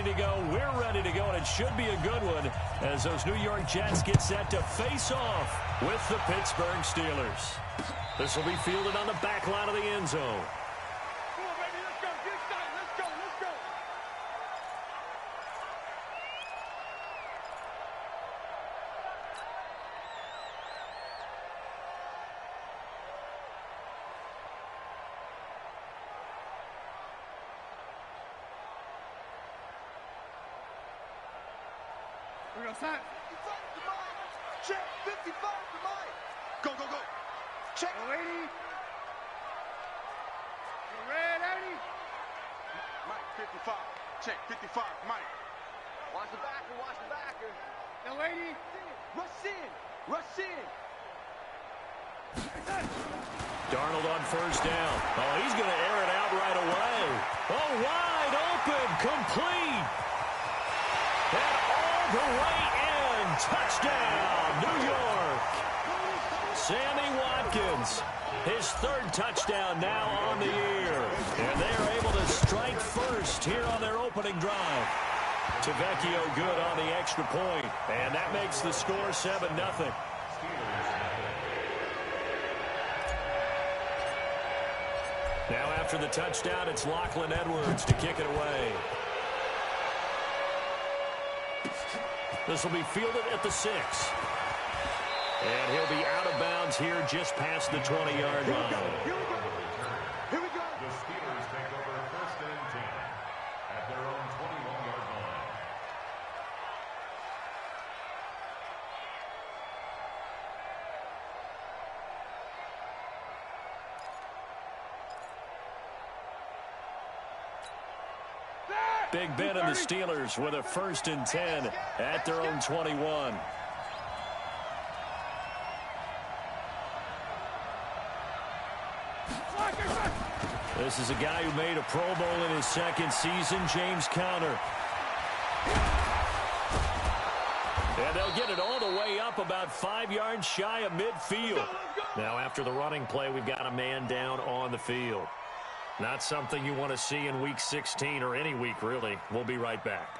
ready to go. We're ready to go, and it should be a good one as those New York Jets get set to face off with the Pittsburgh Steelers. This will be fielded on the back line of the end zone. We're going to sign. Check 55 for Mike. Go, go, go. Check. Lady. Ready. Mike, 55. Check 55 for Mike. Watch the backer. Watch the backer. Now, lady. Rush in. Rush in. Darnold on first down. Oh, he's going to air it out right away. Oh, wide open. Complete. And all the way in. Touchdown, New York. Sammy Watkins, his third touchdown now on the year. And they are able to strike first here on their opening drive. Tavecchio good on the extra point. And that makes the score 7-0. Now after the touchdown, it's Lachlan Edwards to kick it away. This will be fielded at the 6. And he'll be out of bounds here just past the 20-yard line. Here we go. Here we go. The Steelers take over 1st and 10 at their own 21-yard line. Big Ben and the Steelers with a 1st and 10 at their own 21. This is a guy who made a Pro Bowl in his second season, James Conner. And they'll get it all the way up about 5 yards shy of midfield. Now after the running play, we've got a man down on the field. Not something you want to see in Week 16 or any week, really. We'll be right back.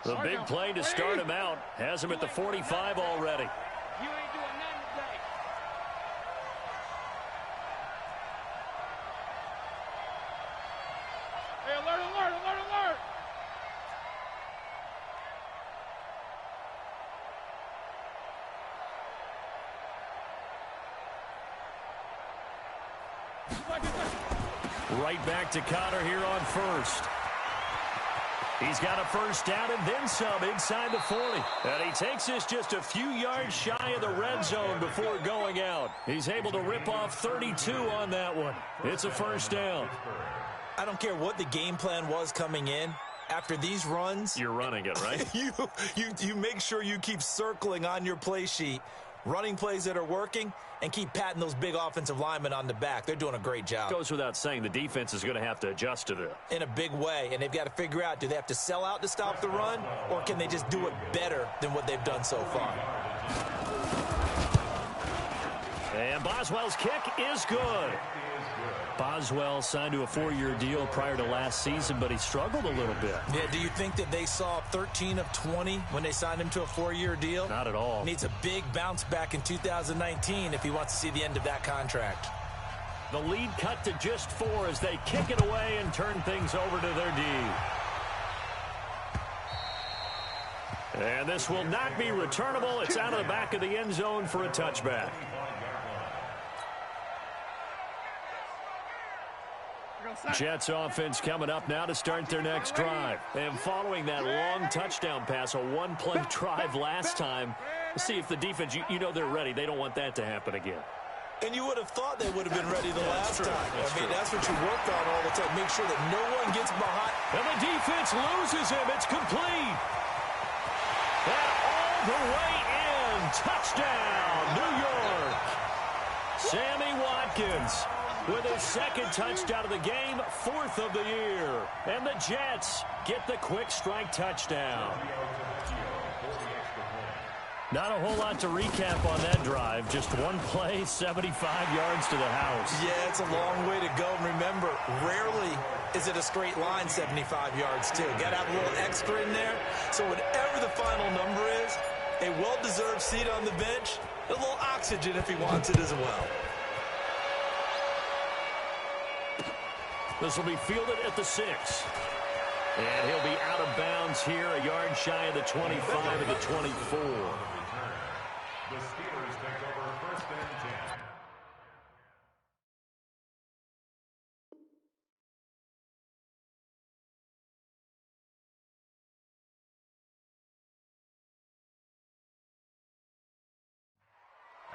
The big play to start him out has him at the 45 already. You ain't doing nothing today. Hey, alert, alert, alert, alert. Right back to Conner here on first. He's got a first down and then some inside the 40. And he takes this just a few yards shy of the red zone before going out. He's able to rip off 32 on that one. It's a first down. I don't care what the game plan was coming in. After these runs, you're running it, right? you make sure you keep circling on your play sheet, running plays that are working, and keep patting those big offensive linemen on the back. They're doing a great job. Goes without saying the defense is going to have to adjust to this. In a big way, and they've got to figure out, do they have to sell out to stop the run, or can they just do it better than what they've done so far? And Boswell's kick is good. Boswell signed to a 4-year deal prior to last season, but he struggled a little bit. Yeah, do you think that they saw 13 of 20 when they signed him to a 4-year deal? Not at all. Needs a big bounce back in 2019 if he wants to see the end of that contract. The lead cut to just 4 as they kick it away and turn things over to their D. And this will not be returnable. It's out of the back of the end zone for a touchback. Jets offense coming up now to start their next drive. And following that long touchdown pass, a one-play drive last time, let's see if the defense, you know they're ready. They don't want that to happen again. And you would have thought they would have been ready the last time. I mean, that's what you worked on all the time. Make sure that no one gets behind. And the defense loses him. It's complete. And all the way in. Touchdown, New York. Sammy Watkins with his second touchdown of the game, 4th of the year. And the Jets get the quick strike touchdown. Not a whole lot to recap on that drive. Just one play, 75 yards to the house. Yeah, it's a long way to go. And remember, rarely is it a straight line 75 yards, too. Got to have a little extra in there. So whatever the final number is, a well-deserved seat on the bench, a little oxygen if he wants it as well. This will be fielded at the 6. And he'll be out of bounds here, a yard shy of the 25 of the 24. The Steelers take over first and 10.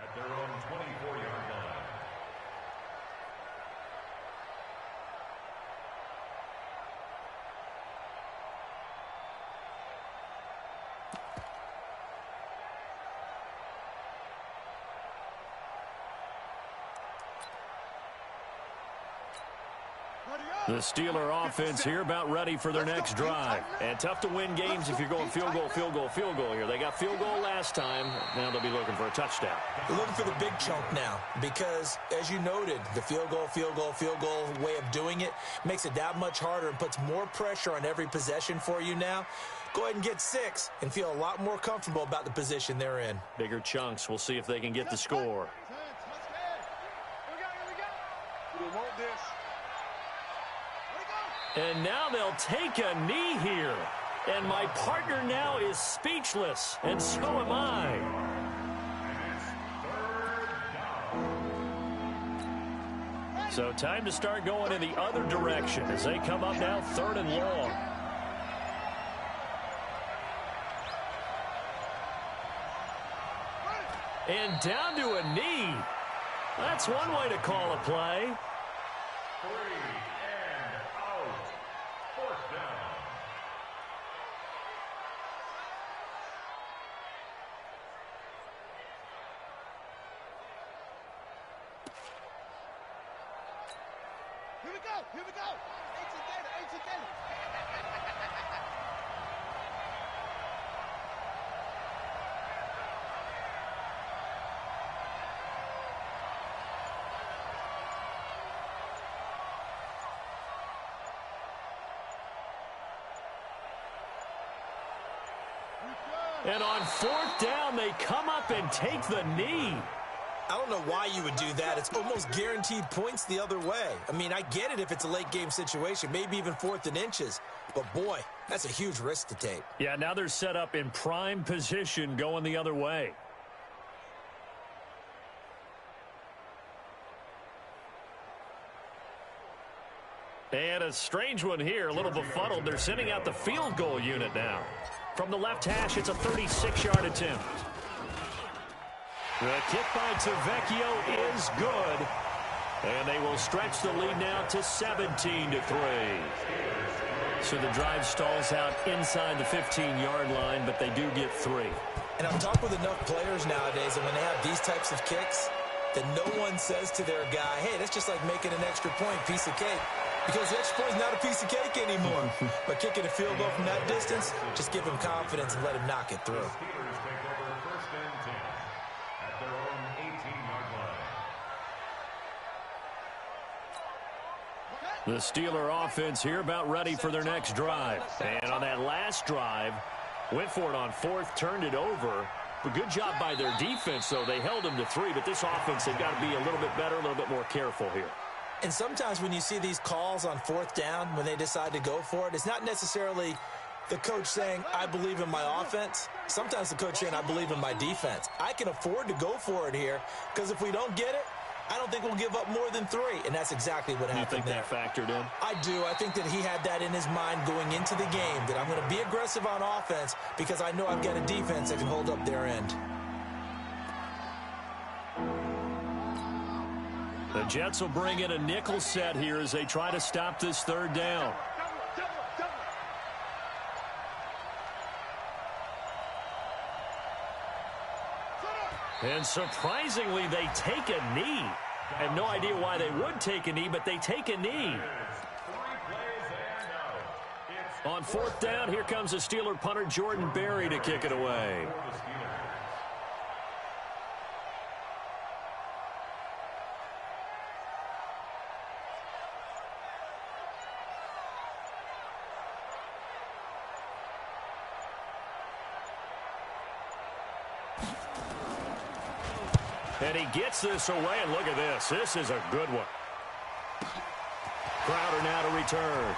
At their own 24-yard line. The Steeler offense here about ready for their next drive. And tough to win games if you're going field goal, field goal, field goal here. They got field goal last time. Now they'll be looking for a touchdown. They're looking for the big chunk now because, as you noted, the field goal way of doing it makes it that much harder and puts more pressure on every possession for you now. Go ahead and get 6 and feel a lot more comfortable about the position they're in. Bigger chunks. We'll see if they can get the score. We don't want this. And now they'll take a knee here. And my partner now is speechless. And so am I. So time to start going in the other direction as they come up now 3rd and long. And down to a knee. That's one way to call a play. 3 and out. 4th down. Here we go. Here we go. Ancient data. And on 4th down, they come up and take the knee. I don't know why you would do that. It's almost guaranteed points the other way. I mean, I get it if it's a late game situation, maybe even 4th and inches. But, boy, that's a huge risk to take. Yeah, now they're set up in prime position going the other way. And a strange one here, a little befuddled. They're sending out the field goal unit now. From the left hash, it's a 36-yard attempt. The kick by Tavecchio is good. And they will stretch the lead now to 17-3. So the drive stalls out inside the 15-yard line, but they do get 3. And I've talked with enough players nowadays, and when they have these types of kicks, that no one says to their guy, hey, that's just like making an extra point, piece of cake. Because the extra point is not a piece of cake anymore. But kicking a field goal from that distance, just give him confidence and let him knock it through. The Steelers take over first and 10 at their own 18-yard line. The Steeler offense here about ready for their next drive. And on that last drive, went for it on 4th, turned it over. But good job by their defense, though. They held them to 3, but this offense, they've got to be a little bit better, a little bit more careful here. And sometimes when you see these calls on 4th down, when they decide to go for it, it's not necessarily the coach saying, I believe in my offense. Sometimes the coach saying, I believe in my defense. I can afford to go for it here because if we don't get it, I don't think we'll give up more than 3. And that's exactly what happened there. You think that factored in? I do. I think that he had that in his mind going into the game, that I'm going to be aggressive on offense because I know I've got a defense that can hold up their end. The Jets will bring in a nickel set here as they try to stop this 3rd down. And surprisingly, they take a knee. I have no idea why they would take a knee, but they take a knee. On 4th down, here comes the Steeler punter Jordan Berry to kick it away. And he gets this away, and look at this. This is a good one. Crowder now to return.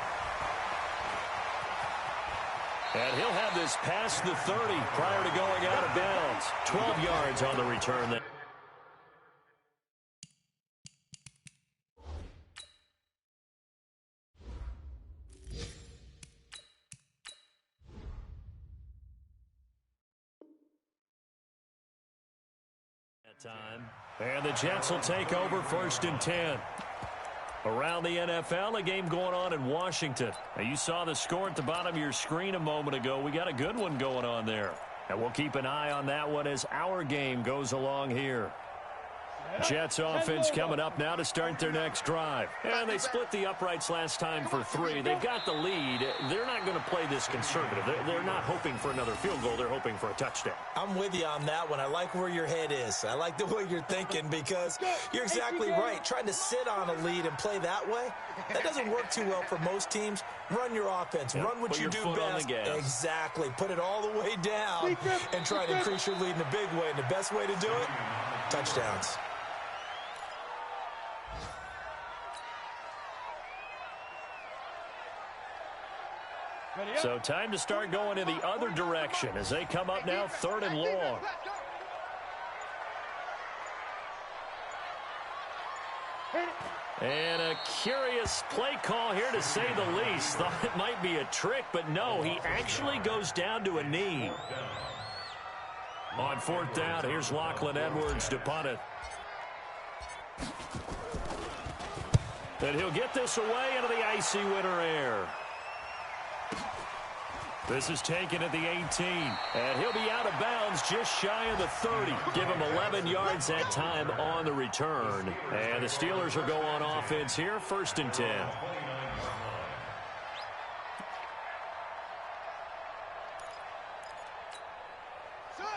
And he'll have this past the 30 prior to going out of bounds. 12 yards on the return there. Time. And the Jets will take over 1st and 10. Around the NFL, a game going on in Washington. Now, you saw the score at the bottom of your screen a moment ago. We got a good one going on there. And we'll keep an eye on that one as our game goes along here. Jets offense coming up now to start their next drive. And they split the uprights last time for 3. They've got the lead. They're not going to play this conservative. They're not hoping for another field goal. They're hoping for a touchdown. I'm with you on that one. I like where your head is. I like the way you're thinking because you're exactly right. Trying to sit on a lead and play that way, that doesn't work too well for most teams. Run your offense. Run what you do best. Exactly. Put it all the way down and try to increase your lead in a big way. And the best way to do it, touchdowns. So time to start going in the other direction as they come up now 3rd and long. And a curious play call here to say the least. Thought it might be a trick, but no, he actually goes down to a knee. On 4th down, here's Lachlan Edwards to punt it. And he'll get this away into the icy winter air. This is taken at the 18, and he'll be out of bounds just shy of the 30. Give him 11 yards that time on the return. And the Steelers will go on offense here, 1st and 10.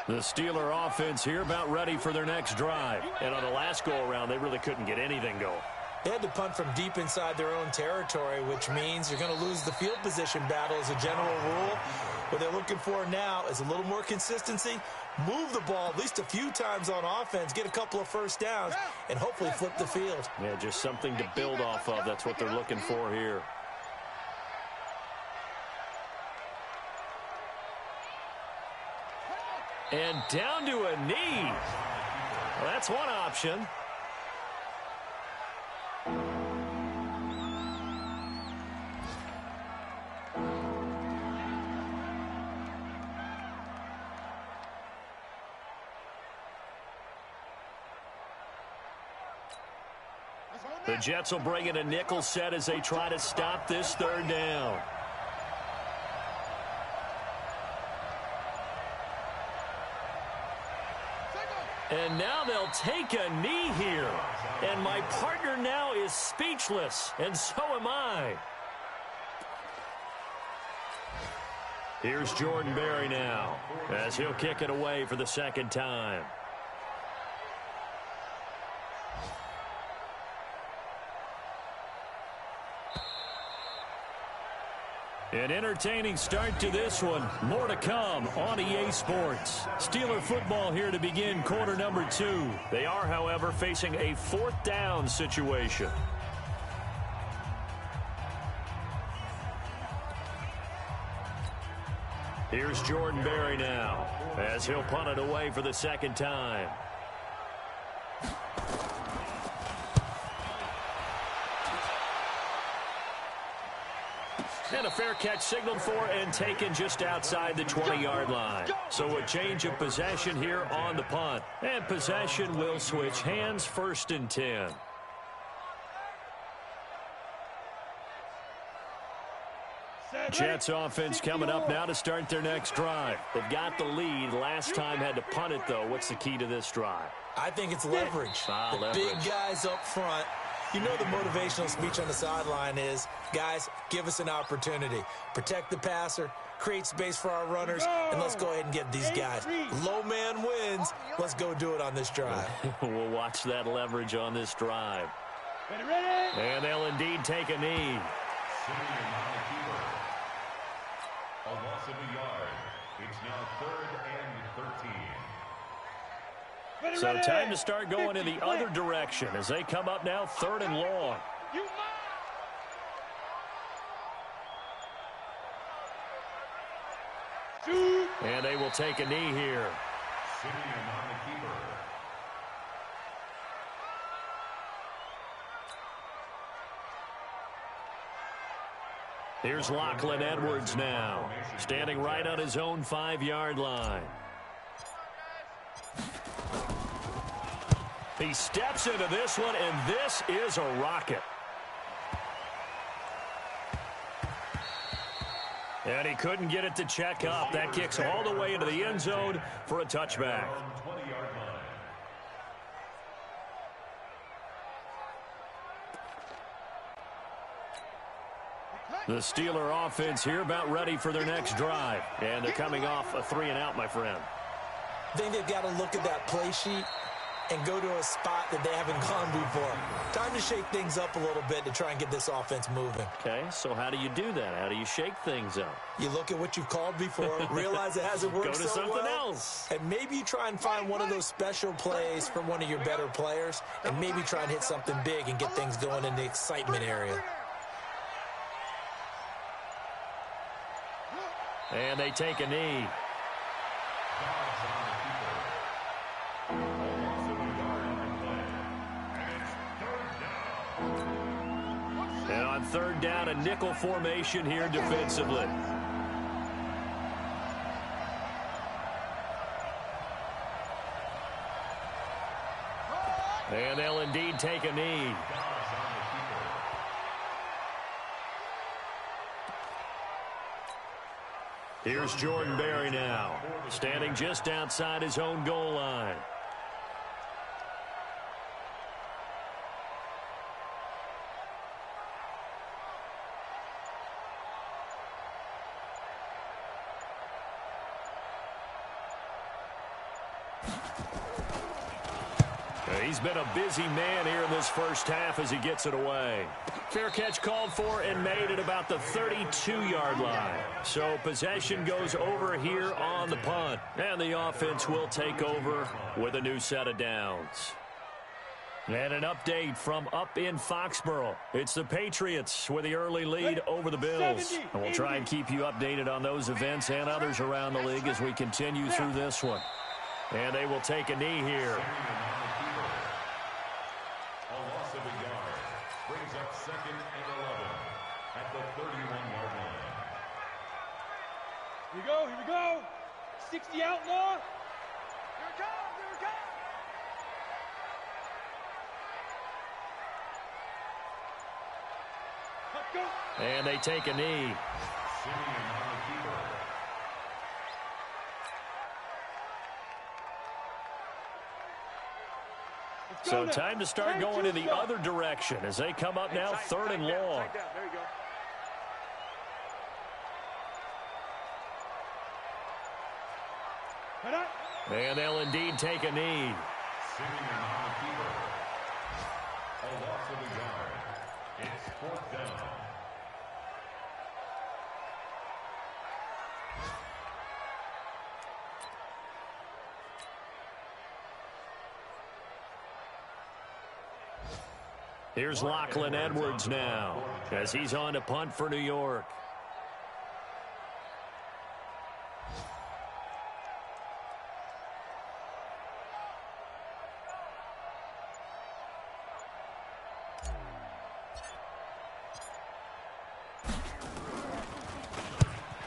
The Steeler offense here about ready for their next drive. And on the last go-around, they really couldn't get anything going. They had to punt from deep inside their own territory, which means you're going to lose the field position battle as a general rule. What they're looking for now is a little more consistency, move the ball at least a few times on offense, get a couple of first downs, and hopefully flip the field. Yeah, just something to build off of. That's what they're looking for here. And down to a knee. Well, that's one option. The Jets will bring in a nickel set as they try to stop this 3rd down. And now they'll take a knee here. And my partner now is speechless, and so am I. Here's Jordan Berry now as he'll kick it away for the 2nd time. An entertaining start to this one. More to come on EA Sports. Steeler football here to begin quarter number 2. They are, however, facing a 4th down situation. Here's Jordan Berry now as he'll punt it away for the 2nd time. And a fair catch signaled for and taken just outside the 20-yard line. So a change of possession here on the punt. And possession will switch hands, 1st and 10. Jets offense coming up now to start their next drive. They've got the lead. Last time had to punt it, though. What's the key to this drive? I think it's leverage. The big guys up front. You know the motivational speech on the sideline is, guys, give us an opportunity. Protect the passer, create space for our runners, and let's go ahead and get these guys. Low man wins. Let's go do it on this drive. We'll watch that leverage on this drive. And they'll indeed take a knee. A loss of a yard. It's now 3rd and 13. So time to start going in the other direction as they come up now 3rd and long. And they will take a knee here. Here's Lachlan Edwards now, standing right on his own 5-yard line. He steps into this one, and this is a rocket. And he couldn't get it to check up. That kicks all the way into the end zone for a touchback. The Steeler offense here about ready for their next drive. And they're coming off a 3-and-out, my friend. I think they've got to look at that play sheet and go to a spot that they haven't gone before. Time to shake things up a little bit to try and get this offense moving. Okay, so how do you do that? How do you shake things up? You look at what you've called before, realize it hasn't worked so well. Go to something else. And maybe you try and find one of those special plays from one of your better players, and maybe try and hit something big and get things going in the excitement area. And they take a knee. And on 3rd down, a nickel formation here defensively. And they'll indeed take a knee. Here's Jordan Berry now, standing just outside his own goal line. He's been a busy man here in this first half as he gets it away. Fair catch called for and made at about the 32-yard line. So possession goes over here on the punt. And the offense will take over with a new set of downs. And an update from up in Foxborough. It's the Patriots with the early lead over the Bills. And we'll try and keep you updated on those events and others around the league as we continue through this one. And they will take a knee here. Brings up 2nd and 11 at the 31-yard line. Here we go. 60 outlaw. Here it comes. Let's go. And they take a knee. So time to start going in the other direction as they come up now 3rd and long. There you go. And they'll indeed take a knee. A loss of a yard. It's 4th down. Here's Lachlan Edwards now as he's on to punt for New York.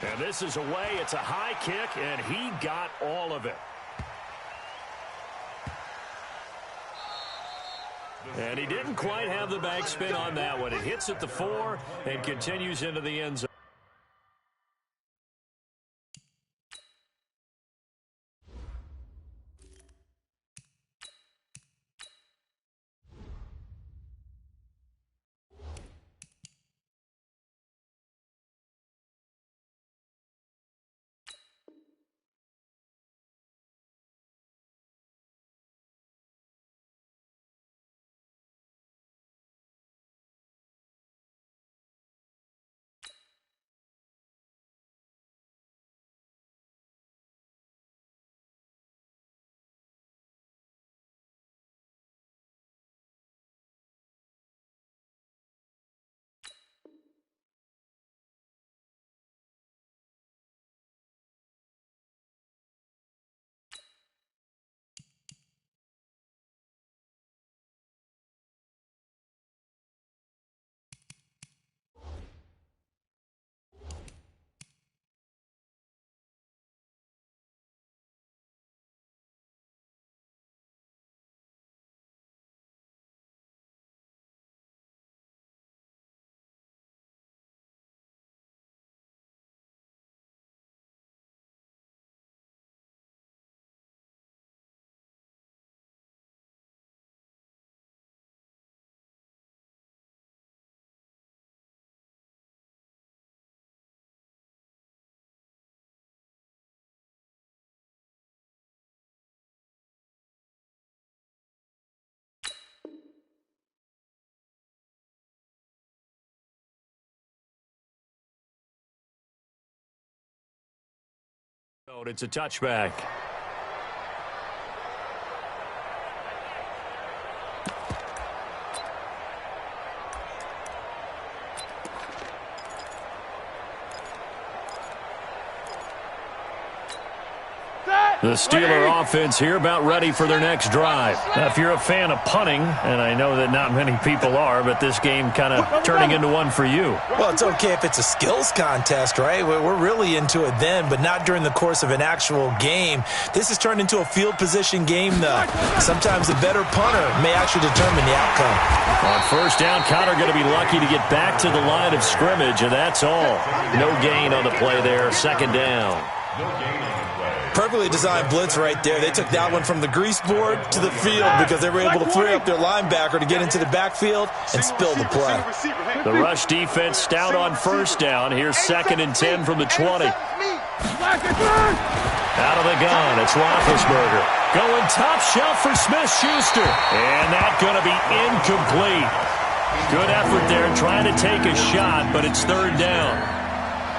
And this is away. It's a high kick, and he got all of it. And he didn't quite have the backspin on that one. It hits at the 4 and continues into the end zone. It's a touchback. The Steeler offense here about ready for their next drive. Now, if you're a fan of punting, and I know that not many people are, but this game kind of turning into one for you. Well, it's okay if it's a skills contest, right? We're really into it then, but not during the course of an actual game. This has turned into a field position game, though. Sometimes the better punter may actually determine the outcome. On first down, Connor going to be lucky to get back to the line of scrimmage, and that's all. No gain on the play there. Second down. No gain on the play. Perfectly designed blitz right there. They took that one from the grease board to the field because they were able to free up their linebacker to get into the backfield and spill the play. The rush defense stout on first down. Here's 2nd and 10 from the 20. Out of the gun, it's Roethlisberger. Going top shelf for Smith-Schuster. And that's going to be incomplete. Good effort there trying to take a shot, but it's 3rd down.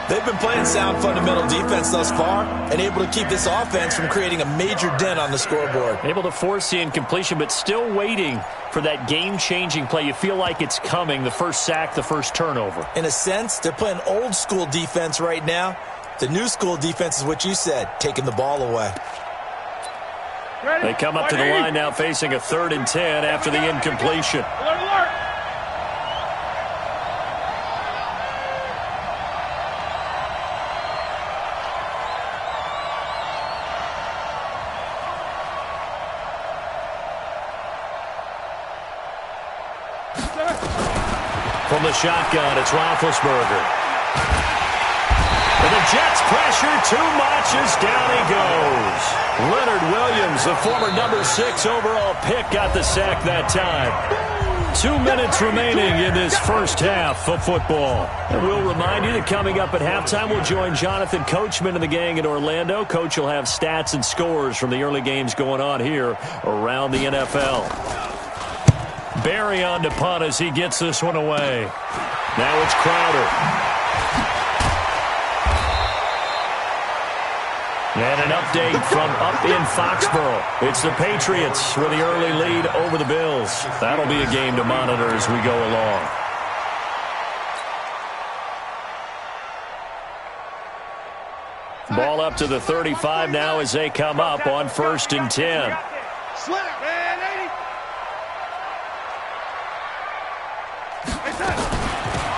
They've been playing sound fundamental defense thus far and able to keep this offense from creating a major dent on the scoreboard. Able to force the incompletion, but still waiting for that game-changing play. You feel like it's coming, the first sack, the first turnover. In a sense, they're playing old-school defense right now. The new-school defense is what you said, taking the ball away. They come up to the line now facing a 3rd and 10 after the incompletion. From the shotgun, it's Roethlisberger. And the Jets pressure too much as down he goes. Leonard Williams, the former number 6 overall pick, got the sack that time. 2 minutes remaining in this first half of football. And we'll remind you that coming up at halftime, we'll join Jonathan Coachman and the gang in Orlando. Coach will have stats and scores from the early games going on here around the NFL. Barry on to punt as he gets this one away. Now it's Crowder. And an update from up in Foxborough. It's the Patriots with the early lead over the Bills. That'll be a game to monitor as we go along. Ball up to the 35 now as they come up on 1st and 10.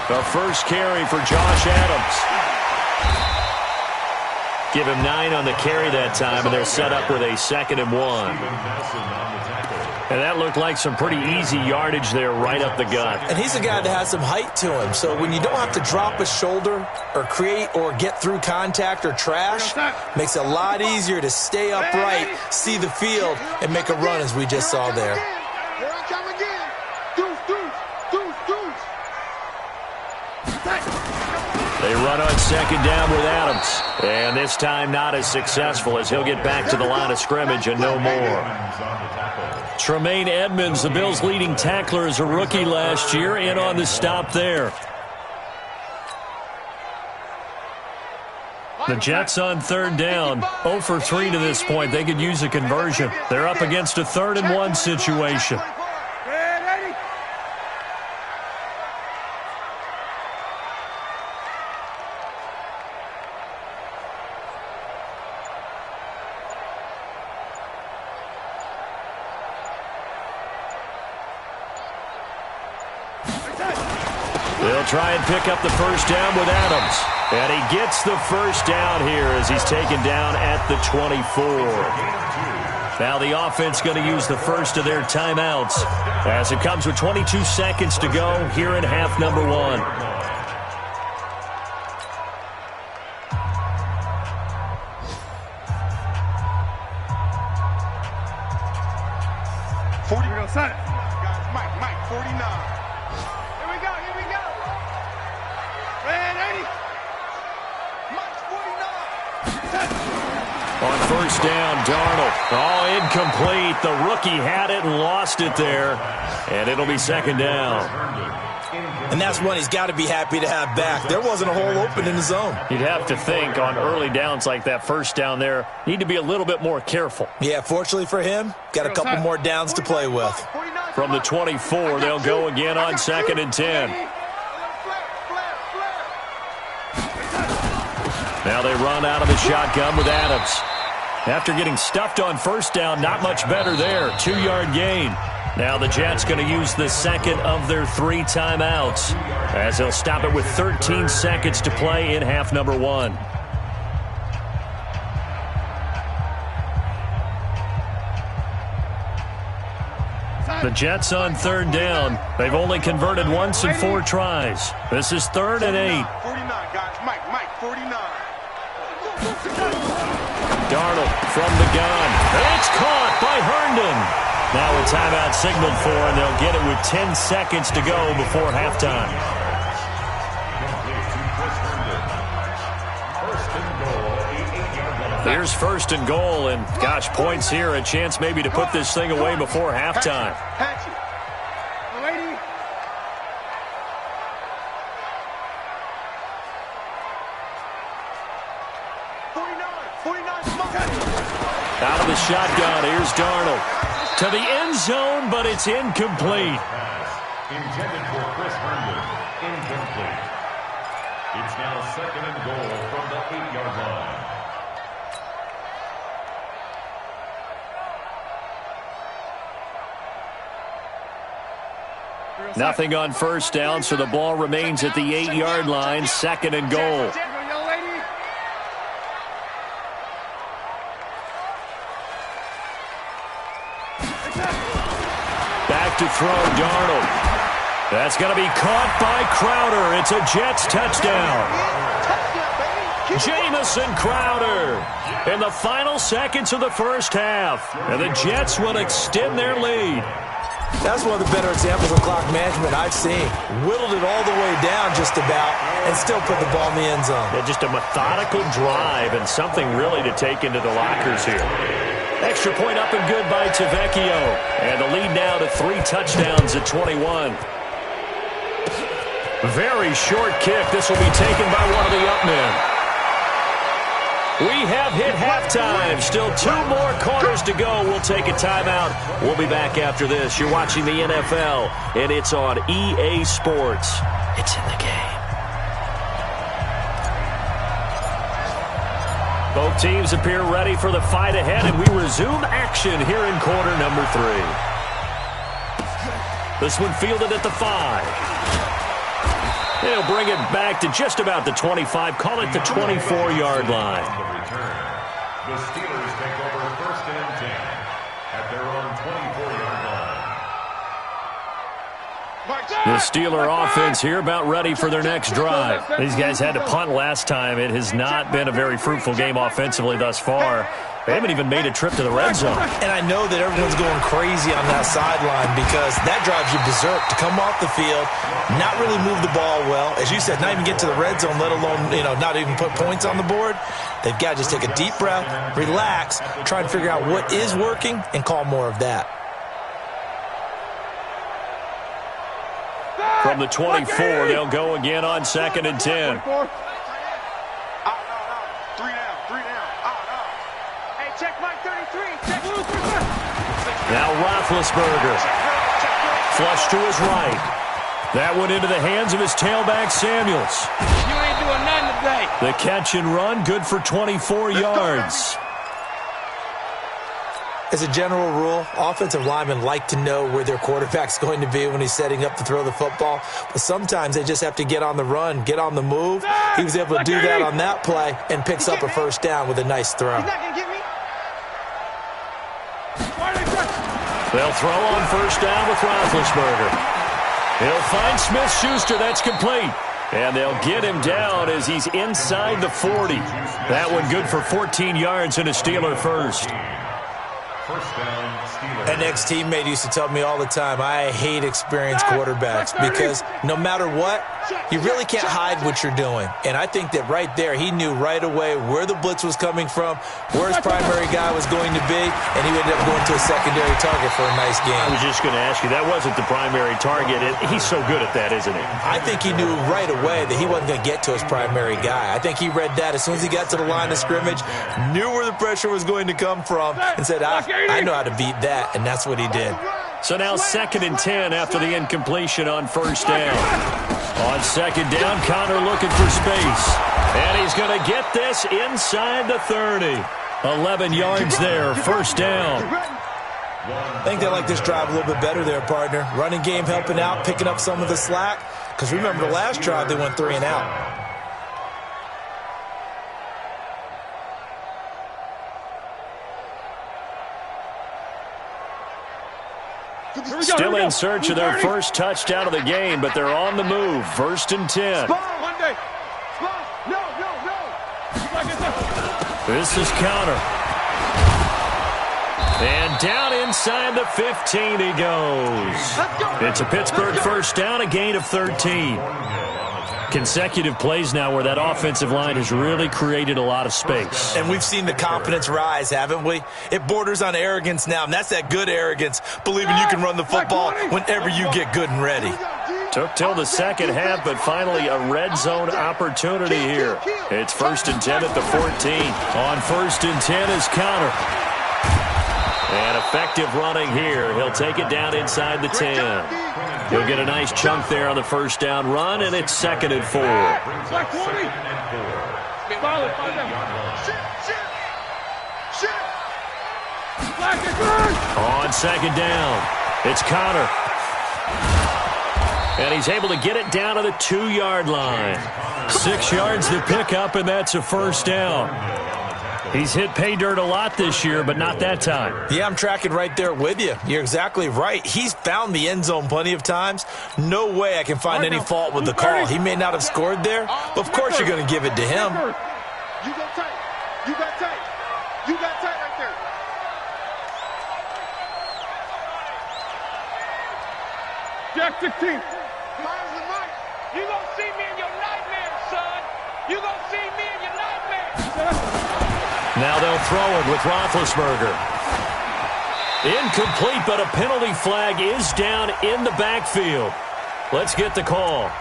The first carry for Josh Adams. Give him 9 on the carry that time, and they're set up with a 2nd and 1. And that looked like some pretty easy yardage there right up the gut. And he's a guy that has some height to him, so when you don't have to drop a shoulder or create or get through contact or trash, makes it a lot easier to stay upright, see the field, and make a run as we just saw there. They run on 2nd down with Adams. And this time not as successful as he'll get back to the line of scrimmage and no more. Tremaine Edmonds, the Bills' leading tackler as a rookie last year, in on the stop there. The Jets on 3rd down, 0 for 3 to this point. They could use a conversion. They're up against a 3rd and 1 situation. They'll try and pick up the first down with Adams. And he gets the first down here as he's taken down at the 24. Now the offense going to use the first of their timeouts as it comes with 22 seconds to go here in half number 1. Mike, 49. Here we go. Ready? Mike's 49. On first down, Darnold. Oh, incomplete. The rookie had it and lost it there. And it'll be 2nd down. And that's one he's got to be happy to have back. There wasn't a hole open in the zone. You'd have to think on early downs like that first down there, need to be a little bit more careful. Yeah, fortunately for him, got a couple more downs to play with. From the 24, they'll go again on 2nd and 10. Now they run out of the shotgun with Adams. After getting stuffed on first down, not much better there. 2-yard gain. Now the Jets going to use the second of their 3 timeouts as they'll stop it with 13 seconds to play in half number 1. The Jets on 3rd down. They've only converted once in 4 tries. This is 3rd and 8. 49, guys. Mike, 49. Darnold from the gun. It's caught by Herndon. Now a timeout signaled for, and they'll get it with 10 seconds to go before halftime. Here's 1st and goal, and gosh, points here, a chance maybe to put this thing away before halftime. Out of the shotgun, here's Darnold. To the end zone, but it's incomplete. Intended for Chris Herndon. Incomplete. It's now 2nd and goal from the 8-yard line. Nothing on first down, so the ball remains at the 8-yard line, 2nd and goal. Back to throw, Darnold. That's going to be caught by Crowder. It's a Jets touchdown. Jamison Crowder in the final seconds of the first half. And the Jets will extend their lead. That's one of the better examples of clock management I've seen. Whittled it all the way down just about and still put the ball in the end zone. Yeah, just a methodical drive and something really to take into the lockers here. Extra point up and good by Tavecchio. And the lead now to 3 touchdowns at 21. Very short kick. This will be taken by one of the up men. We have hit halftime. Still 2 more quarters to go. We'll take a timeout. We'll be back after this. You're watching the NFL, and it's on EA Sports. It's in the game. Both teams appear ready for the fight ahead, and we resume action here in quarter number 3. This one fielded at the 5. They'll bring it back to just about the 25. Call it the 24-yard line. The Steelers take over 1st and 10 at their own 24-yard line. The Steeler offense here about ready for their next drive. These guys had to punt last time. It has not been a very fruitful game offensively thus far. They haven't even made a trip to the red zone. And I know that everyone's going crazy on that sideline because that drives you berserk to come off the field, not really move the ball well. As you said, not even get to the red zone, let alone, not even put points on the board. They've got to just take a deep breath, relax, try and figure out what is working, and call more of that. From the 24, they'll go again on 2nd and 10. Now Roethlisberger. Flush to his right. That went into the hands of his tailback, Samuels. You ain't doing nothing today. The catch and run, good for 24 yards. As a general rule, offensive linemen like to know where their quarterback's going to be when he's setting up to throw the football. But sometimes they just have to get on the run, get on the move. He was able to do that on that play and picks up a first down with a nice throw. He's not going to get me. They'll throw on first down with Roethlisberger. He'll find Smith-Schuster. That's complete. And they'll get him down as he's inside the 40. That one good for 14 yards and a Steeler first. First down, Steelers. An ex-teammate used to tell me all the time, I hate experienced quarterbacks because no matter what, you really can't hide what you're doing. And I think that right there, he knew right away where the blitz was coming from, where his primary guy was going to be, and he ended up going to a secondary target for a nice game. I was just going to ask you, that wasn't the primary target. He's so good at that, isn't he? I think he knew right away that he wasn't going to get to his primary guy. I think he read that as soon as he got to the line of scrimmage, knew where the pressure was going to come from, and said, I know how to beat that, and that's what he did. So now 2nd and 10 after the incompletion on 1st down. On 2nd down, Connor looking for space. And he's going to get this inside the 30. 11 yards there, 1st down. I think they like this drive a little bit better there, partner. Running game helping out, picking up some of the slack. Because remember the last drive, they went 3 and out. Still in search of their first touchdown of the game, but they're on the move. 1st and 10. This is Connor. And down inside the 15 he goes. It's a Pittsburgh 1st down, a gain of 13. Consecutive plays now where that offensive line has really created a lot of space. And we've seen the confidence rise, haven't we? It borders on arrogance now, and that's that good arrogance, believing you can run the football whenever you get good and ready. Took till the second half, but finally a red zone opportunity here. It's 1st and 10 at the 14. On 1st and 10 is Connor. And effective running here. He'll take it down inside the 10. He'll get a nice chunk there on the 1st down run, and it's 2nd and 4. On 2nd down, it's Connor. And he's able to get it down to the 2-yard line. 6 yards to pick up, and that's a 1st down. He's hit pay dirt a lot this year, but not that time. Yeah, I'm tracking right there with you. You're exactly right. He's found the end zone plenty of times. No way I can find any fault with the call. He may not have scored there, but of course you're going to give it to him. You got tight. You got tight. You got tight right there. Jack 16. Miles and Mike. You gonna see me in your nightmares, son. You gonna see me in your nightmares. Now they'll throw it with Roethlisberger. Incomplete, but a penalty flag is down in the backfield. Let's get the call.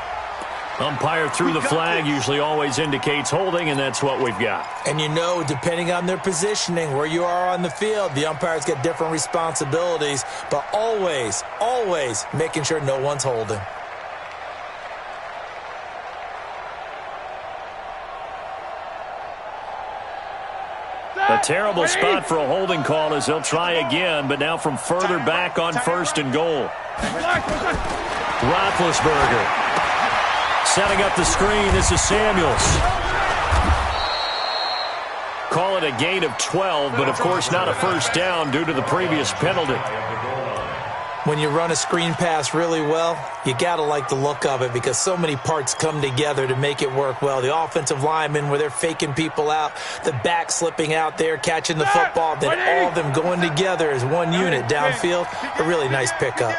Umpire threw the flag, usually always indicates holding, and that's what we've got. And you know, depending on their positioning, where you are on the field, the umpires get different responsibilities, but always, always making sure no one's holding. A terrible spot for a holding call as they'll try again, but now from further back on 1st and goal. Roethlisberger setting up the screen. This is Samuels. Call it a gain of 12, but of course not a 1st down due to the previous penalty. When you run a screen pass really well, you got to like the look of it because so many parts come together to make it work well. The offensive linemen, where they're faking people out, the back slipping out there, catching the football, then all of them going together as one unit downfield. A really nice pickup.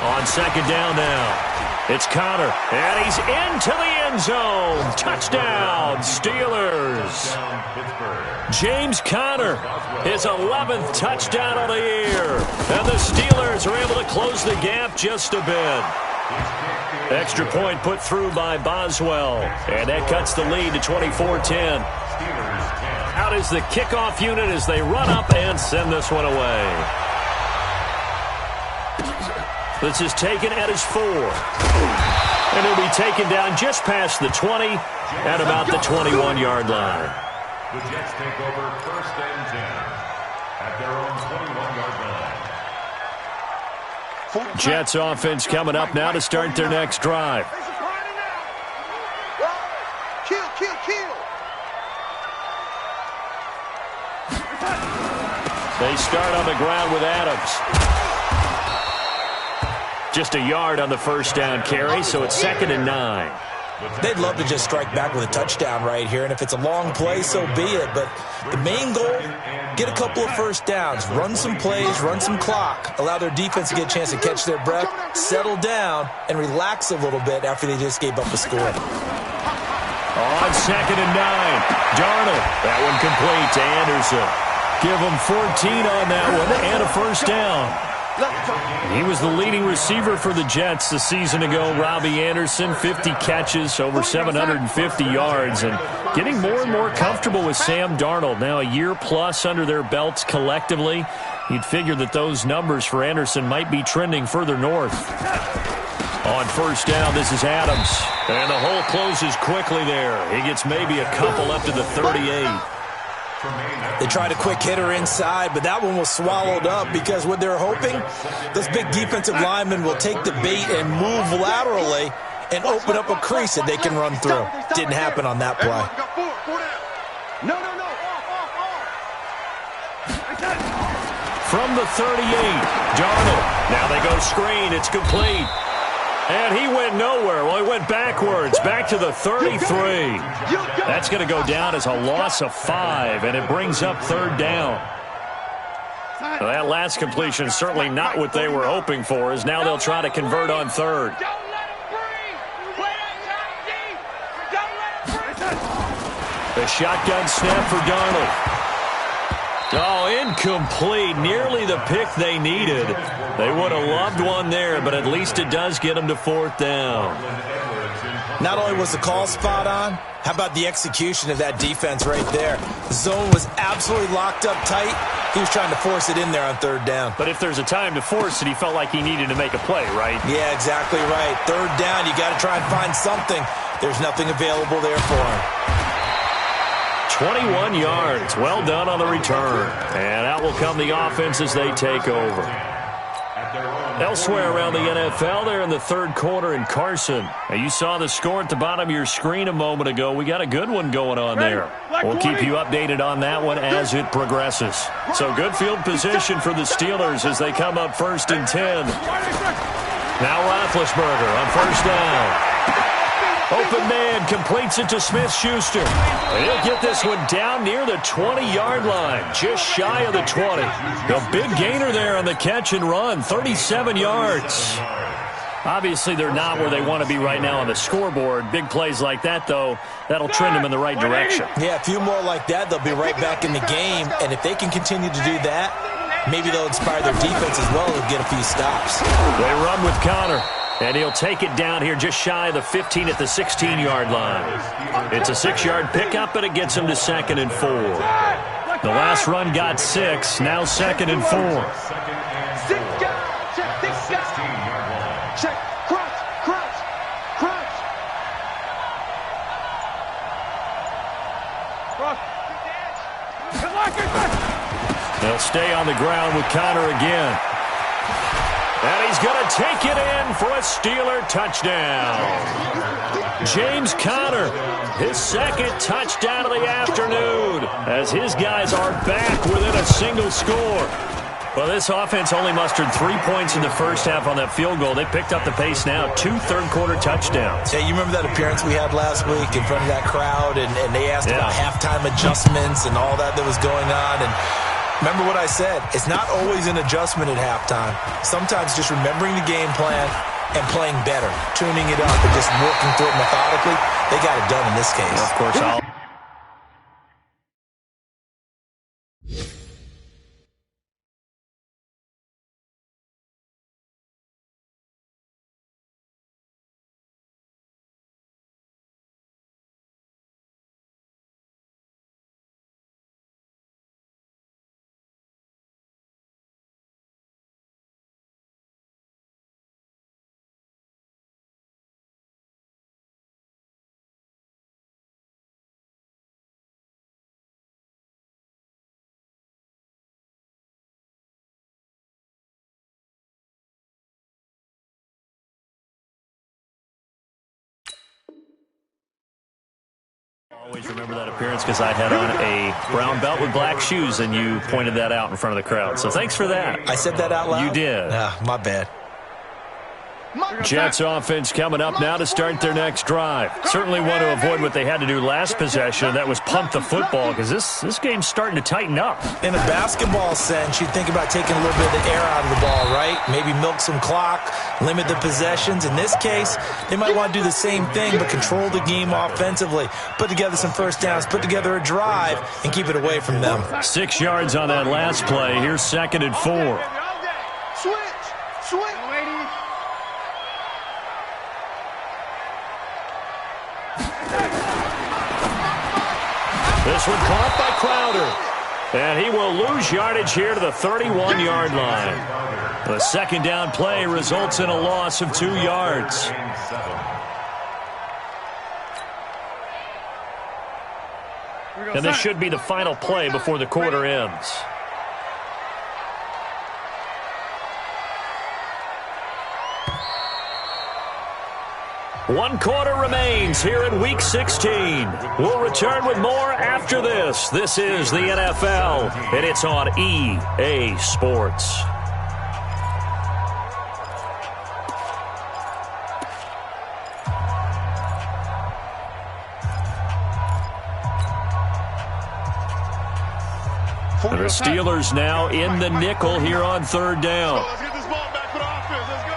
On 2nd down now. It's Connor, and he's into the end zone. Touchdown, Steelers. James Conner, his 11th touchdown of the year. And the Steelers are able to close the gap just a bit. Extra point put through by Boswell. And that cuts the lead to 24-10. Out is the kickoff unit as they run up and send this one away. This is taken at his 4. And he'll be taken down just past the 20 at about the 21-yard line. The Jets take over 1st and 10 at their own 21-yard line. Jets offense coming up now to start their next drive. Kill, kill, kill. They start on the ground with Adams. Just a yard on the 1st down carry, so it's 2nd and 9. They'd love to just strike back with a touchdown right here, and if it's a long play, so be it. But the main goal, get a couple of first downs, run some plays, run some clock, allow their defense to get a chance to catch their breath, settle down, and relax a little bit after they just gave up a score. On 2nd and 9, Darnold. That one complete to Anderson. Give him 14 on that one and a first down. He was the leading receiver for the Jets a season ago. Robbie Anderson, 50 catches, over 750 yards, and getting more and more comfortable with Sam Darnold. Now a year plus under their belts collectively. You'd figure that those numbers for Anderson might be trending further north. On first down, this is Adams. And the hole closes quickly there. He gets maybe a couple up to the 38. They tried a quick hitter inside, but that one was swallowed up because what they're hoping, this big defensive lineman will take the bait and move laterally and open up a crease that they can run through. Didn't happen on that play. From the 38, Darnold. Now they go screen. It's complete. And he went nowhere. Well, he went backwards, back to the 33. That's going to go down as a loss of 5, and it brings up 3rd down. Well, that last completion is certainly not what they were hoping for, as now they'll try to convert on 3rd. The shotgun snap for Darnold. Oh, incomplete. Nearly the pick they needed. They would have loved one there, but at least it does get them to 4th down. Not only was the call spot on, how about the execution of that defense right there? The zone was absolutely locked up tight. He was trying to force it in there on 3rd down. But if there's a time to force it, he felt like he needed to make a play, right? Yeah, exactly right. 3rd down, you got to try and find something. There's nothing available there for him. 21 yards. Well done on the return. And out will come the offense as they take over. Elsewhere around the NFL, they're in the 3rd quarter in Carson. Now, you saw the score at the bottom of your screen a moment ago. We got a good one going on there. We'll keep you updated on that one as it progresses. So good field position for the Steelers as they come up 1st and 10. Now Roethlisberger on 1st down. Open man completes it to Smith-Schuster. And he'll get this one down near the 20-yard line, just shy of the 20. A big gainer there on the catch and run, 37 yards. Obviously, they're not where they want to be right now on the scoreboard. Big plays like that, though, that'll trend them in the right direction. Yeah, a few more like that, they'll be right back in the game. And if they can continue to do that, maybe they'll inspire their defense as well to get a few stops. They run with Connor. And he'll take it down here just shy of the 15 at the 16-yard line. It's a 6-yard pickup, but it gets him to 2nd and 4. The last run got 6, now 2nd and 4. Check, crunch, crunch, crunch. They'll stay on the ground with Connor again. And he's going to take it in for a Steeler touchdown. James Conner, his 2nd touchdown of the afternoon, as his guys are back within a single score. Well, this offense only mustered 3 points in the first half on that field goal. They picked up the pace now, 2 third-quarter touchdowns. Hey, you remember that appearance we had last week in front of that crowd, and they asked about halftime adjustments and all that was going on, and remember what I said. It's not always an adjustment at halftime. Sometimes just remembering the game plan and playing better, tuning it up and just working through it methodically. They got it done in this case. Of course, always remember that appearance because I had on a brown belt with black shoes, and you pointed that out in front of the crowd. So thanks for that. I said that out loud? You did. My bad. Jets offense coming up now to start their next drive. Certainly want to avoid what they had to do last possession. That was pump the football, because this game's starting to tighten up. In a basketball sense, you think about taking a little bit of the air out of the ball, right? Maybe milk some clock, limit the possessions. In this case, they might want to do the same thing, but control the game offensively. Put together some first downs, put together a drive, and keep it away from them. 6 yards on that last play. Here's 2nd and 4. Switch, lady. This one caught by Crowder. And he will lose yardage here to the 31-yard line. The second down play results in a loss of 2 yards. And this should be the final play before the quarter ends. One quarter remains here in Week 16. We'll return with more after this. This is the NFL, and it's on EA Sports. And the Steelers now in the nickel here on 3rd down. Let's get this ball back for the offense. Let's go.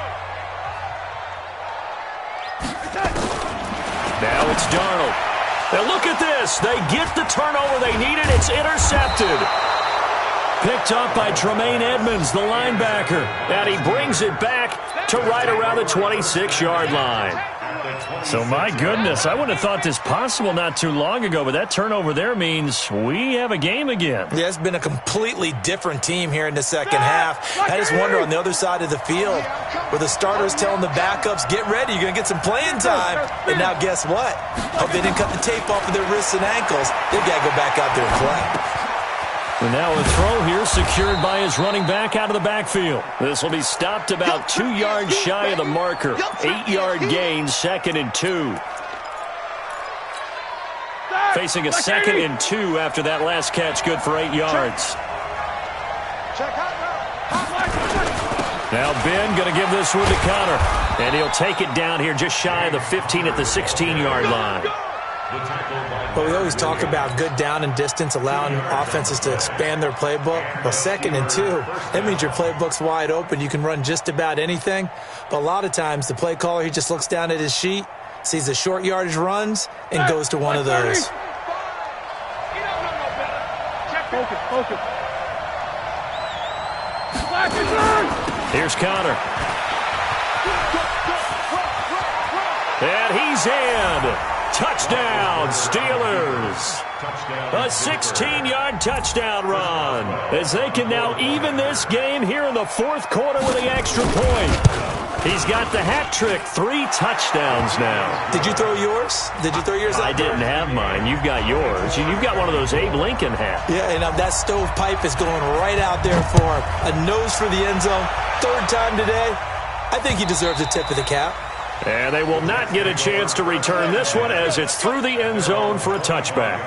Now it's Darnold. And look at this. They get the turnover they needed. It's intercepted. Picked up by Tremaine Edmonds, the linebacker. And he brings it back to right around the 26-yard line. So, my goodness, I wouldn't have thought this possible not too long ago, but that turnover there means we have a game again. Yeah, it's been a completely different team here in the second half. I just wonder on the other side of the field where the starters telling the backups, get ready, you're going to get some playing time. And now guess what? Hope they didn't cut the tape off of their wrists and ankles. They've got to go back out there and play. And now a throw here secured by his running back out of the backfield. This will be stopped about 2 yards shy of the marker. 8-yard gain, 2nd and 2. Facing a 2nd and 2 after that last catch, good for 8 yards. Now Ben going to give this one to Connor. And he'll take it down here just shy of the 15 at the 16-yard line. But we always talk about good down and distance, allowing offenses to expand their playbook. Well, 2nd and 2, that means your playbook's wide open. You can run just about anything. But a lot of times, the play caller, he just looks down at his sheet, sees the short yardage runs, and goes to one of those. Focus. Here's Connor. And he's in. Touchdown, Steelers. A 16-yard touchdown run as they can now even this game here in the 4th quarter with the extra point. He's got the hat trick, 3 touchdowns now. Did you throw yours? Did you throw yours out? I didn't have mine. You've got yours. You've got one of those Abe Lincoln hats. Yeah, and that stovepipe is going right out there for him. A nose for the end zone. 3rd time today. I think he deserves a tip of the cap. And they will not get a chance to return this one as it's through the end zone for a touchback.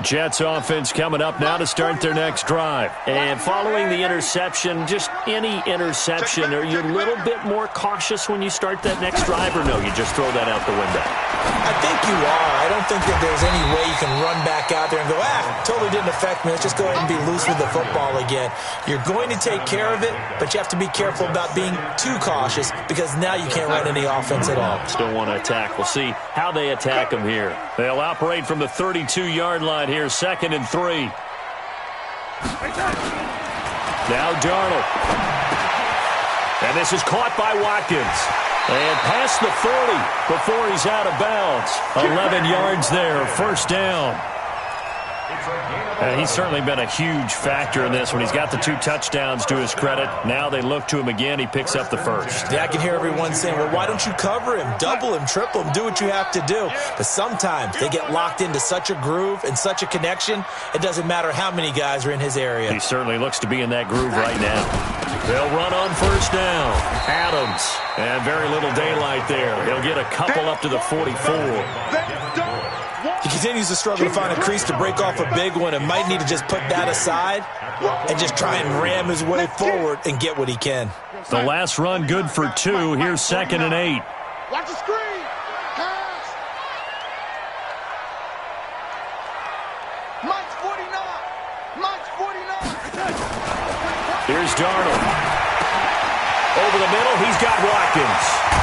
Jets offense coming up now to start their next drive. And following the interception, just any interception, are you a little bit more cautious when you start that next drive, or no, you just throw that out the window? I think you are. I don't think that there's any way you can run back out there and go, totally didn't affect me. Let's just go ahead and be loose with the football again. You're going to take care of it, but you have to be careful about being too cautious because now you can't run any offense at all. Still want to attack. We'll see how they attack them here. They'll operate from the 32-yard line here, 2nd and 3. Now Darnold. And this is caught by Watkins. And past the 40 before he's out of bounds. 11 yards there, 1st down. He's certainly been a huge factor in this when he's got the 2 touchdowns to his credit. Now they look to him again. He picks up the 1st. Yeah, I can hear everyone saying, well, why don't you cover him, double him, triple him, do what you have to do. But sometimes they get locked into such a groove and such a connection, it doesn't matter how many guys are in his area. He certainly looks to be in that groove right now. They'll run on 1st down. Adams. And very little daylight there. He'll get a couple up to the 44. He continues to struggle to find a crease to break off a big one and might need to just put that aside and just try and ram his way forward and get what he can. The last run good for 2. Here's 2nd and 8. Watch the screen. Pass. Mike's 49. Mike's 49. Here's Darnold. Over the middle, he's got Watkins.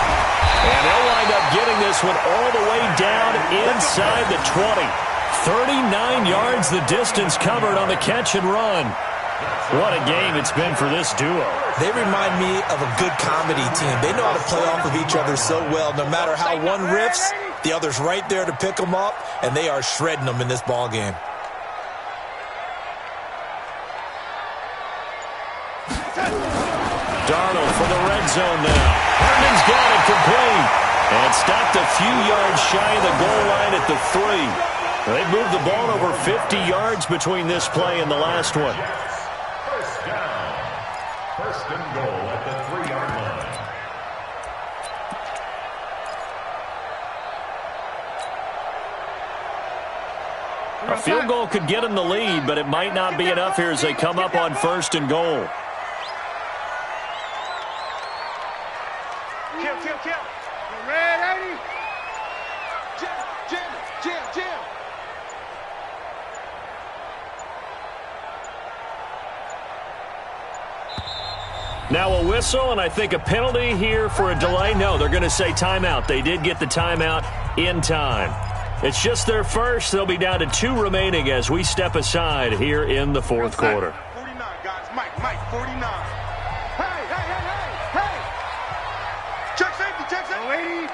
And they'll wind up getting this one all the way down inside the 20. 39 yards the distance covered on the catch and run. What a game it's been for this duo. They remind me of a good comedy team. They know how to play off of each other so well. No matter how one riffs, the other's right there to pick them up, and they are shredding them in this ball game. Darnold for the red zone now. Herndon's got it complete. And stopped a few yards shy of the goal line at the 3. They moved the ball over 50 yards between this play and the last one. First down. First and goal at the 3-yard line. A field goal could get them the lead, but it might not be enough here as they come up on 1st and goal. Kill. Red 80. Jam. Now a whistle, and I think a penalty here for a delay. No, they're going to say timeout. They did get the timeout in time. It's just their first. They'll be down to 2 remaining as we step aside here in the 4th quarter. 49, guys. Mike, 49. Hey. Check safety. Lady.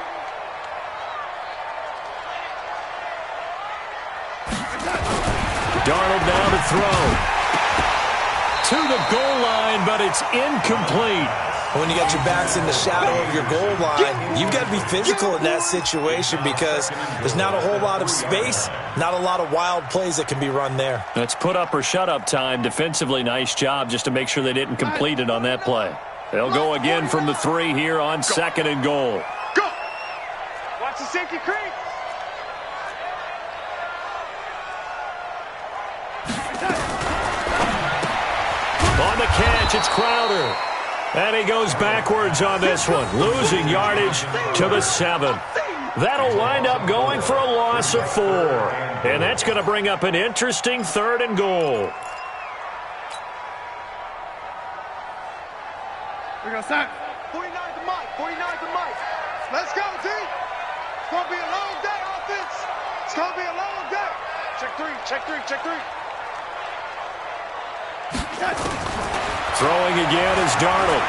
Darnold now to throw. To the goal line, but it's incomplete. When you got your backs in the shadow of your goal line, you've got to be physical in that situation because there's not a whole lot of space, not a lot of wild plays that can be run there. That's put up or shut up time. Defensively, nice job just to make sure they didn't complete it on that play. They'll go again from the 3 here on 2nd and goal. Go. Watch the safety creep. On the catch, it's Crowder. And he goes backwards on this one, losing yardage to the 7. That'll wind up going for a loss of 4. And that's going to bring up an interesting 3rd and goal. We're going to start. 49 to Mike. Let's go, T. It's going to be a long day, offense. It's going to be a long day. Check 3. Throwing again is Darnold.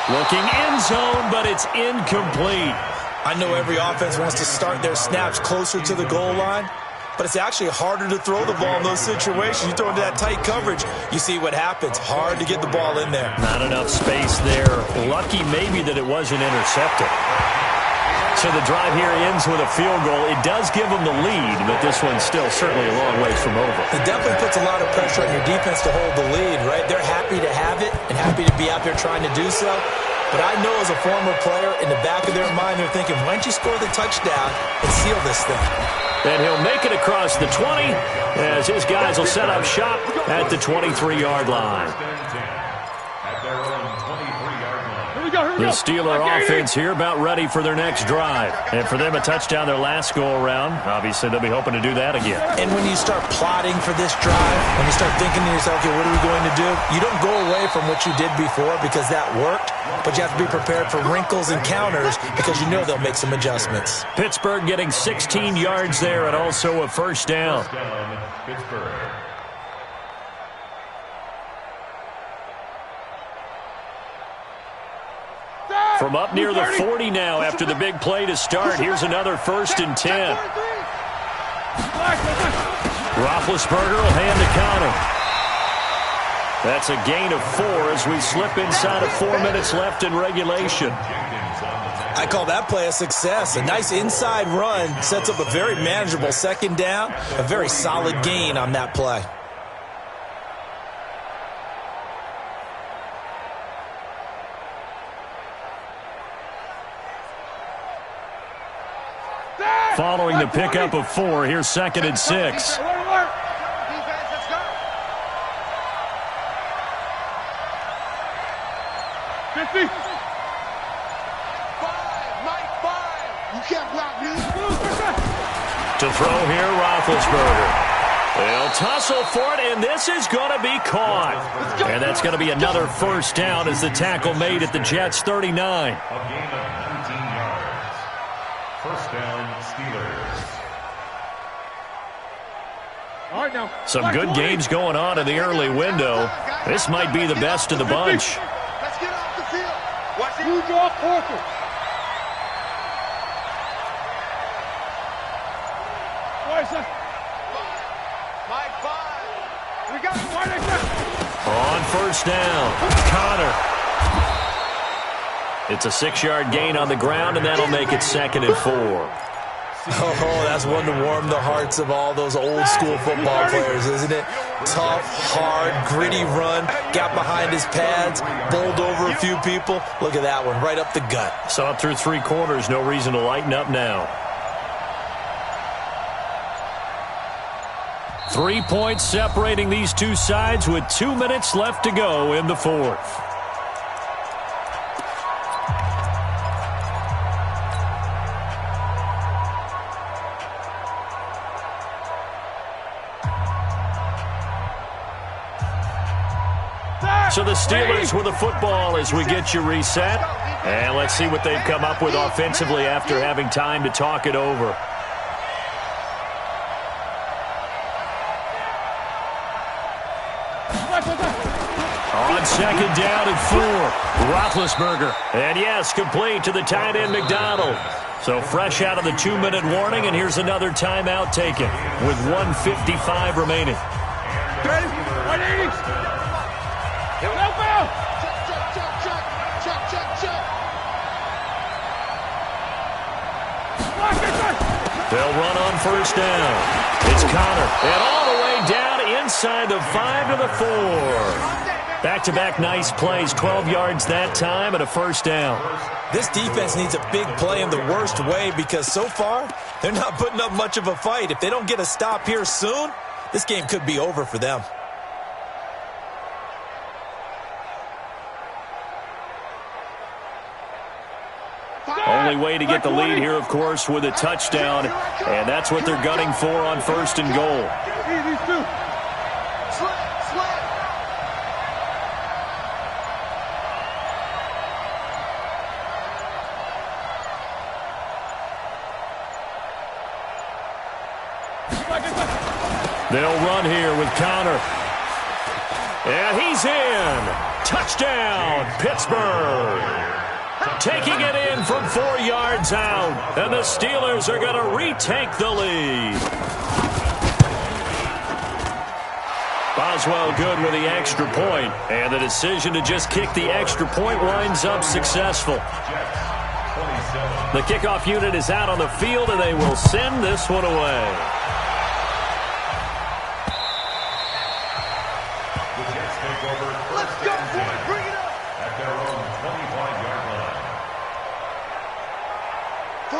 Looking end zone, but it's incomplete. I know every offense wants to start their snaps closer to the goal line, but it's actually harder to throw the ball in those situations. You throw into that tight coverage, you see what happens. Hard to get the ball in there. Not enough space there. Lucky maybe that it wasn't intercepted. So the drive here ends with a field goal. It does give them the lead, but this one's still certainly a long ways from over. It definitely puts a lot of pressure on your defense to hold the lead, right? They're happy to have it and happy to be out there trying to do so. But I know as a former player, in the back of their mind, they're thinking, why don't you score the touchdown and seal this thing? And he'll make it across the 20 as his guys will set up shop at the 23-yard line. The Steeler offense here about ready for their next drive. And for them, a touchdown their last go-around. Obviously, they'll be hoping to do that again. And when you start plotting for this drive, when you start thinking to yourself, okay, what are we going to do? You don't go away from what you did before because that worked, but you have to be prepared for wrinkles and counters because you know they'll make some adjustments. Pittsburgh getting 16 yards there and also a first down. Pittsburgh. From up near the 40 now after the big play to start. Here's another 1st and 10. Roethlisberger will hand the counter. That's a gain of 4 as we slip inside of 4 minutes left in regulation. I call that play a success. A nice inside run sets up a very manageable 2nd down. A very solid gain on that play. following the pickup of 4. Here's 2nd and 6. To throw here, Roethlisberger. They'll tussle for it, and this is going to be caught. And that's going to be another first down as the tackle made at the Jets' 39. A gain of 19 yards. First down, Steelers. All right, now. Some good games going on in the early window. This might be the best of the bunch. Let's get off the field. Watch it. You draw Parker. On first down, Connor. It's a 6-yard gain on the ground, and that'll make it 2nd and 4. Oh, that's one to warm the hearts of all those old-school football players, isn't it? Tough, hard, gritty run, got behind his pads, bowled over a few people. Look at that one, right up the gut. Saw it through 3 quarters, no reason to lighten up now. 3 points separating these two sides with 2 minutes left to go in the 4th. So the Steelers with the football as we get you reset. And let's see what they've come up with offensively after having time to talk it over. On 2nd down and 4, Roethlisberger. And yes, complete to the tight end, McDonald. So fresh out of the 2-minute warning, and here's another timeout taken with 1:55 remaining. Ready? 180. They'll run on first down. It's Connor. And all the way down inside the 5 to the 4. Back-to-back nice plays, 12 yards that time and a first down. This defense needs a big play in the worst way because so far, they're not putting up much of a fight. If they don't get a stop here soon, this game could be over for them. Only way to get the lead here, of course, with a touchdown, and that's what they're gunning for on 1st and goal. They'll run here with Connor. And he's in. Touchdown, Pittsburgh. Taking it in from 4 yards out. And the Steelers are going to retake the lead. Boswell good with the extra point. And the decision to just kick the extra point winds up successful. The kickoff unit is out on the field, and they will send this one away. Let's go, boys. Bring it up. At their own 25-yard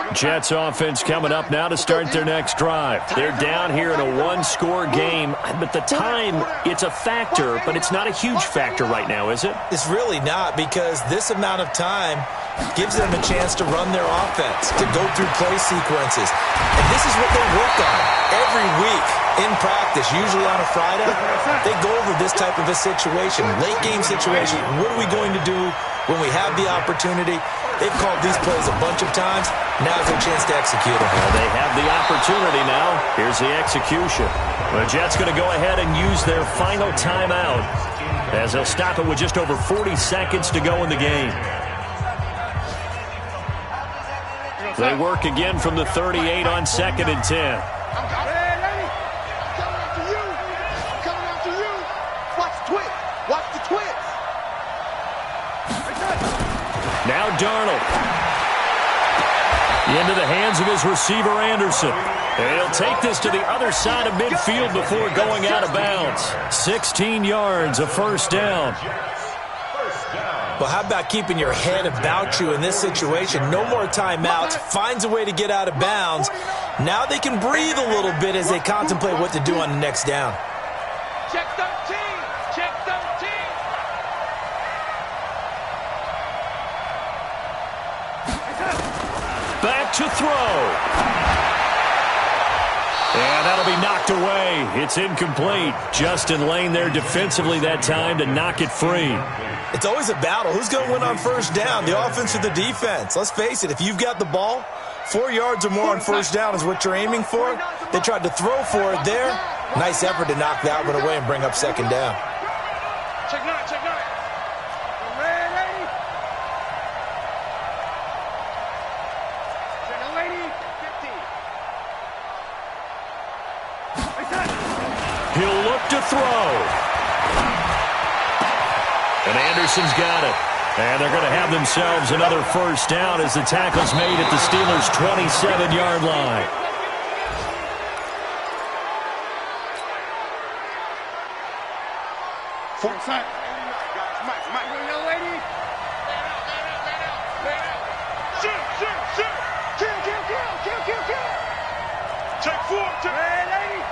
line. Jets offense coming up now to start their next drive. They're down here in a 1-score game, but the time, it's a factor, but it's not a huge factor right now, is it? It's really not, because this amount of time gives them a chance to run their offense, to go through play sequences. And this is what they work on every week in practice, usually on a Friday. They go over this type of a situation, late game situation. What are we going to do when we have the opportunity? They've called these plays a bunch of times. Now's their chance to execute them. Well, they have the opportunity now. Here's the execution. The Jets going to go ahead and use their final timeout as they'll stop it with just over 40 seconds to go in the game. They work again from the 38 on 2nd and 10. Now Darnold. Into the hands of his receiver, Anderson. He'll take this to the other side of midfield before going out of bounds. 16 yards, a first down. Well, how about keeping your head about you in this situation? No more timeouts. Finds a way to get out of bounds. Now they can breathe a little bit as they contemplate what to do on the next down. Check 13. Check 13. Back to throw. And that'll be knocked away. It's incomplete. Justin Lane there defensively that time to knock it free. It's always a battle. Who's going to win on first down, the offense or the defense? Let's face it, if you've got the ball, 4 yards or more on first down is what you're aiming for. They tried to throw for it there. Nice effort to knock that one away and bring up second down. Check 9, check 9. Ready? Check the lady. 15. He'll look to throw. And Anderson's got it. And they're going to have themselves another first down as the tackle's made at the Steelers' 27-yard line. Four side. Mike, young lady. Lay out. Shoot. Kill. Take 4. Ready.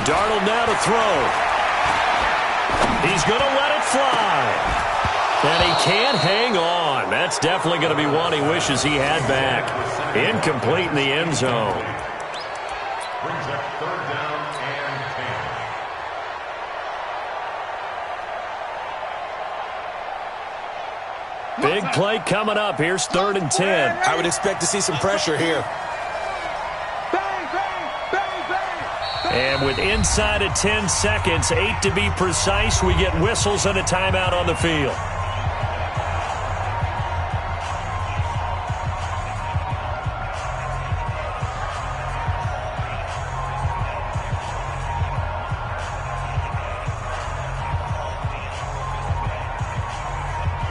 Darnold now to throw. He's going to let it fly. And he can't hang on. That's definitely going to be one he wishes he had back. Incomplete in the end zone. Brings up third down and 10. Big play coming up. Here's 3rd and 10. I would expect to see some pressure here. And with inside of 10 seconds, 8 to be precise, we get whistles and a timeout on the field.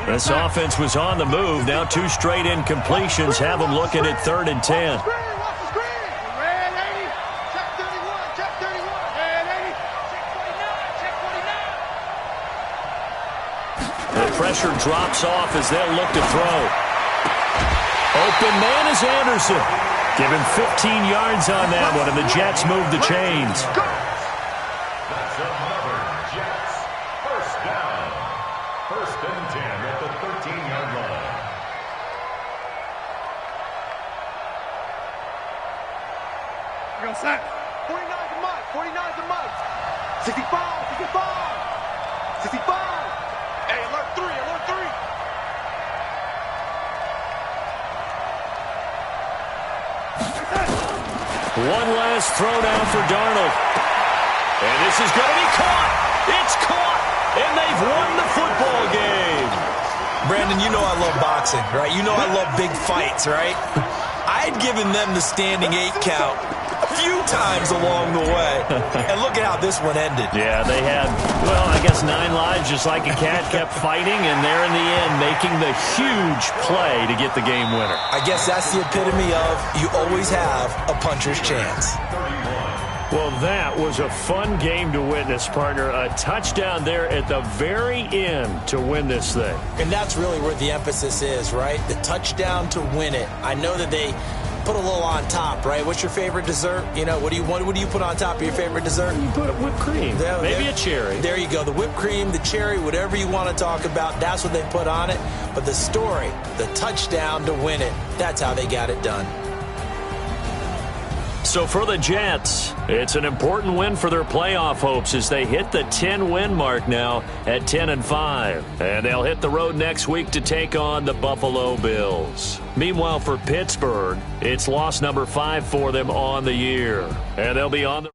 This offense was on the move. Now 2 straight incompletions have them looking at 3rd and 10. Pressure drops off as they'll look to throw. Open man is Anderson. Give him 15 yards on that one, and the Jets move the chains. That's another Jets first down. 1st and 10 at the 13-yard line. Go set. 49's a mug. 49's a mug. 65. 65. Hey, alert 3. One last throw down for Darnold. And this is going to be caught. It's caught. And they've won the football game. Brandon, you know I love boxing, right? You know I love big fights, right? I had given them the standing 8 count a few times along the way. And look at how this one ended. Yeah, they had, well, I guess 9 lives, just like a cat, kept fighting, and they're in the end making the huge play to get the game winner. I guess that's the epitome of you always have a puncher's chance. Well, that was a fun game to witness, partner. A touchdown there at the very end to win this thing. And that's really where the emphasis is, right? The touchdown to win it. I know that they put a little on top, right? What's your favorite dessert? You know, what do you put on top of your favorite dessert? You put whipped cream, maybe a cherry. There you go. The whipped cream, the cherry, whatever you want to talk about, that's what they put on it. But the story, the touchdown to win it, that's how they got it done. So for the Jets, it's an important win for their playoff hopes as they hit the 10-win mark now at 10-5. And they'll hit the road next week to take on the Buffalo Bills. Meanwhile, for Pittsburgh, it's loss number 5 for them on the year. And they'll be on the